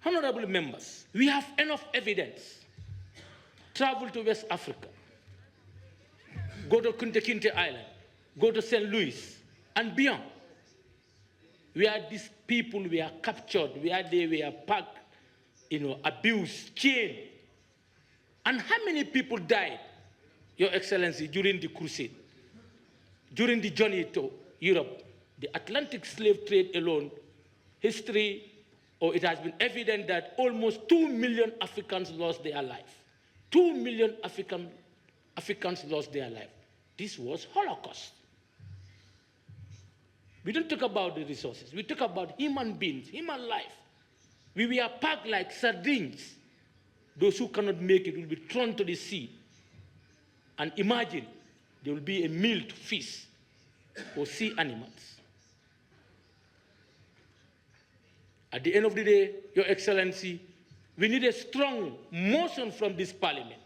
Honorable members, we have enough evidence. Travel to West Africa, go to Kunta Kinte Island, go to St. Louis, and beyond, where these people were captured, where they were packed, abused, chained. And how many people died, Your Excellency, during the crusade, during the journey to Europe? The Atlantic slave trade alone, history, or it has been evident that almost 2 million Africans lost their life. 2 million Africans lost their life. This was Holocaust. We don't talk about the resources. We talk about human beings, human life. We were packed like sardines. Those who cannot make it will be thrown to the sea. And imagine there will be a meal to feast for sea animals. At the end of the day, Your Excellency, we need a strong motion from this parliament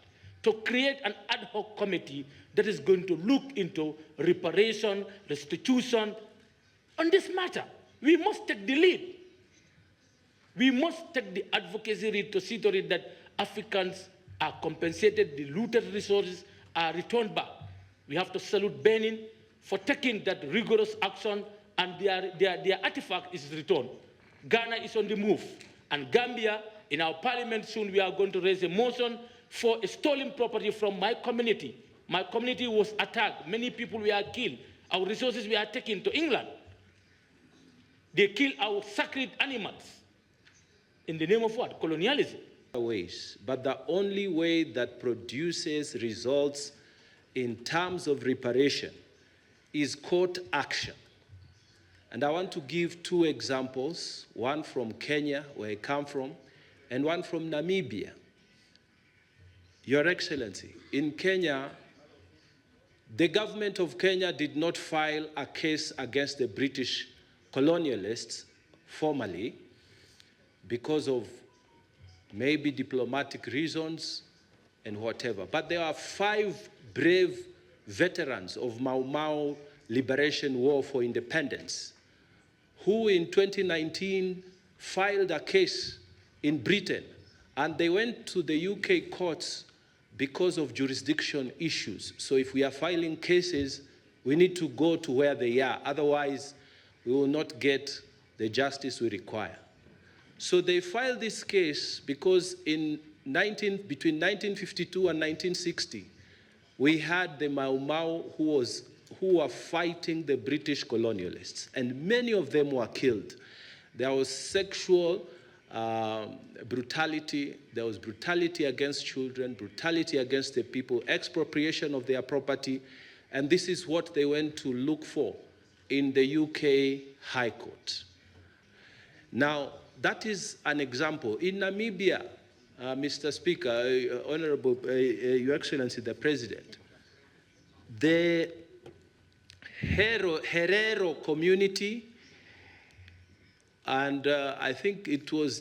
to create an ad hoc committee that is going to look into reparation, restitution on this matter. We must take the lead. We must take the advocacy lead to see to it that Africans are compensated, the looted resources are returned back. We have to salute Benin for taking that rigorous action, and their artifact is returned. Ghana is on the move, and Gambia, in our parliament soon, we are going to raise a motion for a stolen property from my community. My community was attacked. Many people were killed. Our resources were taken to England. They killed our sacred animals. In the name of what? Colonialism. Ways, but the only way that produces results in terms of reparation is court action. And I want to give two examples, one from Kenya, where I come from, and one from Namibia. Your Excellency, in Kenya, the government of Kenya did not file a case against the British colonialists formally because of maybe diplomatic reasons and whatever. But there are 5 brave veterans of Mau Mau Liberation War for Independence who in 2019 filed a case in Britain, and they went to the UK courts because of jurisdiction issues. So if we are filing cases, we need to go to where they are. Otherwise, we will not get the justice we require. So they filed this case because between 1952 and 1960, we had the Mau Mau who were fighting the British colonialists, and many of them were killed. There was sexual brutality, there was brutality against children, brutality against the people, expropriation of their property, and this is what they went to look for in the UK High Court. Now, that is an example. In Namibia, Mr. Speaker, Honorable Your Excellency the President, the Herero community, and I think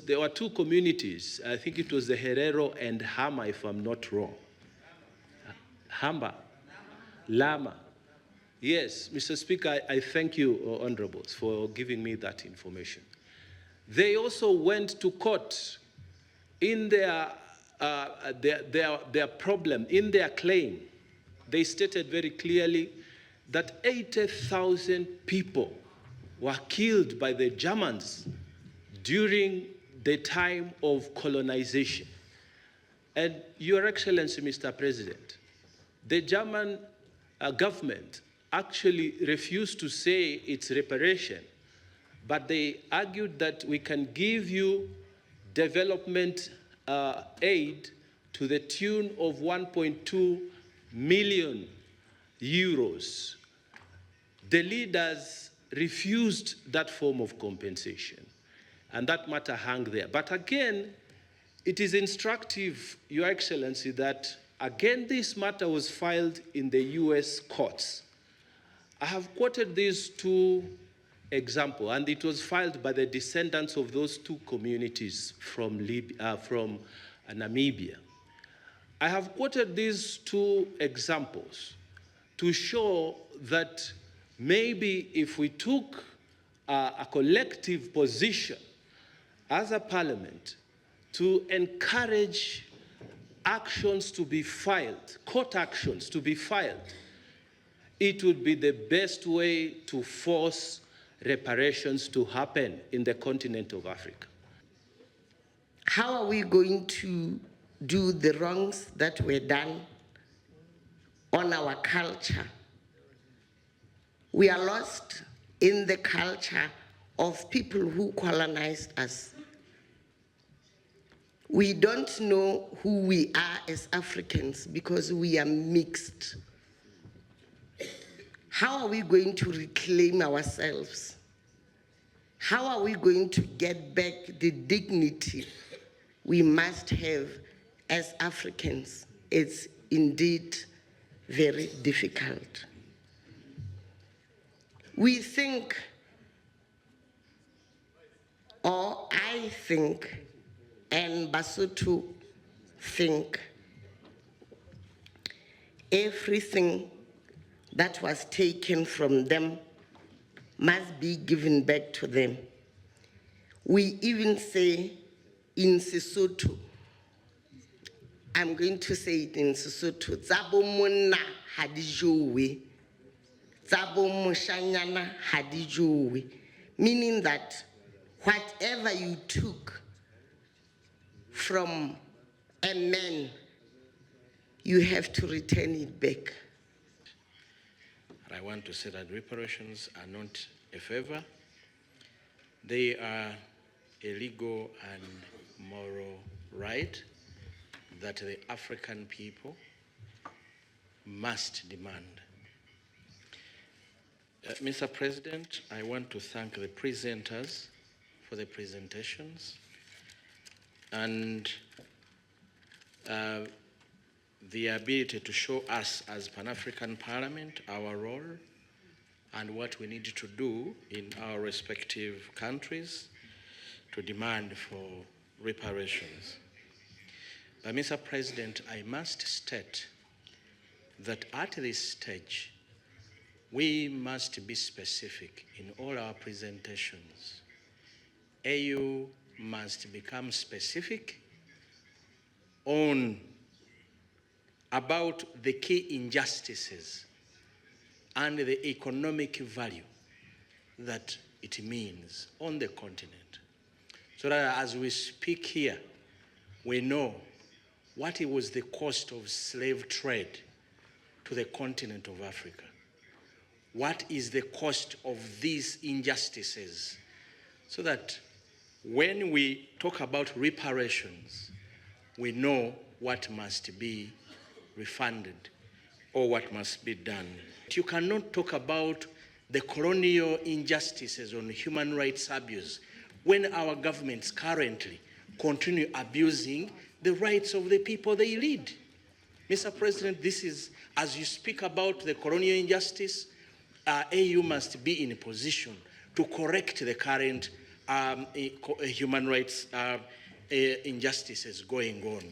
there were 2 communities. I think it was the Herero and Hama, if I'm not wrong. Lama. Yes, Mr. Speaker, I thank you, Honorables, for giving me that information. They also went to court in their problem, in their claim. They stated very clearly that 80,000 people were killed by the Germans during the time of colonization. And Your Excellency, Mr. President, the German government actually refused to say it's reparation, but they argued that we can give you development aid to the tune of 1.2 million euros. The leaders refused that form of compensation, and that matter hung there. But again, it is instructive, Your Excellency, that again this matter was filed in the US courts. I have quoted these 2 examples, and it was filed by the descendants of those 2 communities from Namibia. I have quoted these 2 examples to show that maybe if we took a collective position as a parliament, to encourage actions to be filed, court actions to be filed, it would be the best way to force reparations to happen in the continent of Africa. How are we going to do the wrongs that were done on our culture? We are lost in the culture of people who colonized us. We don't know who we are as Africans because we are mixed. How are we going to reclaim ourselves? How are we going to get back the dignity we must have as Africans? It's indeed very difficult. We think, or I think, and Basotho think, everything that was taken from them must be given back to them. We even say in Sesotho, I'm going to say it in Sesotho, Tsabo monna ha di jowe, Tsabo moshanyana ha di jowe, meaning that whatever you took from a man, you have to return it back. I want to say that reparations are not a favor. They are a legal and moral right that the African people must demand. Mr. President, I want to thank the presenters for the presentations and the ability to show us as Pan-African Parliament our role and what we need to do in our respective countries to demand for reparations. But Mr. President, I must state that at this stage, we must be specific in all our presentations. AU must become specific on about the key injustices and the economic value that it means on the continent. So that as we speak here, we know what it was the cost of slave trade to the continent of Africa. What is the cost of these injustices? So that when we talk about reparations, we know what must be refunded or what must be done. You cannot talk about the colonial injustices on human rights abuse when our governments currently continue abusing the rights of the people they lead. Mr. President, this is, as you speak about the colonial injustice, AU must be in a position to correct the current human rights injustices going on.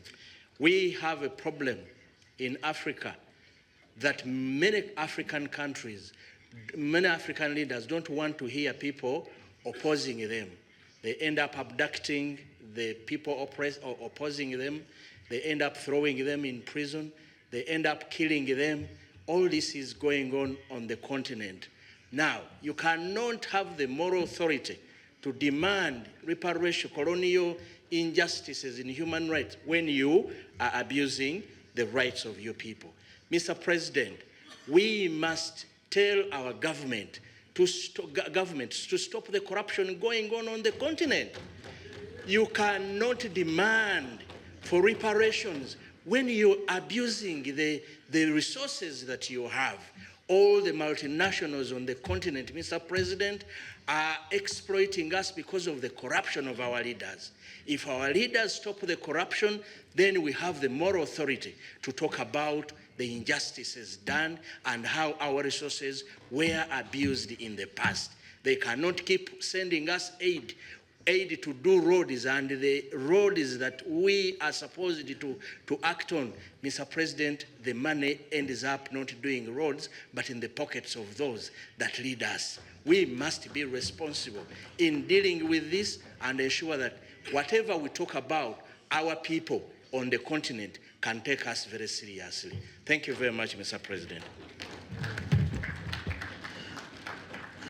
We have a problem in Africa that many African countries, many African leaders don't want to hear people opposing them. They end up abducting the people opposing them. They end up throwing them in prison. They end up killing them. All this is going on the continent. Now, you cannot have the moral authority to demand reparation, colonial injustices in human rights when you are abusing the rights of your people. Mr. President, we must tell our governments to stop the corruption going on the continent. You cannot demand for reparations when you're abusing the resources that you have. All the multinationals on the continent, Mr. President, are exploiting us because of the corruption of our leaders. If our leaders stop the corruption, then we have the moral authority to talk about the injustices done and how our resources were abused in the past. They cannot keep sending us aid to do roads, and the roads that we are supposed to act on, Mr. President, the money ends up not doing roads, but in the pockets of those that lead us. We must be responsible in dealing with this and ensure that whatever we talk about our people on the continent can take us very seriously. Thank you very much, Mr. President.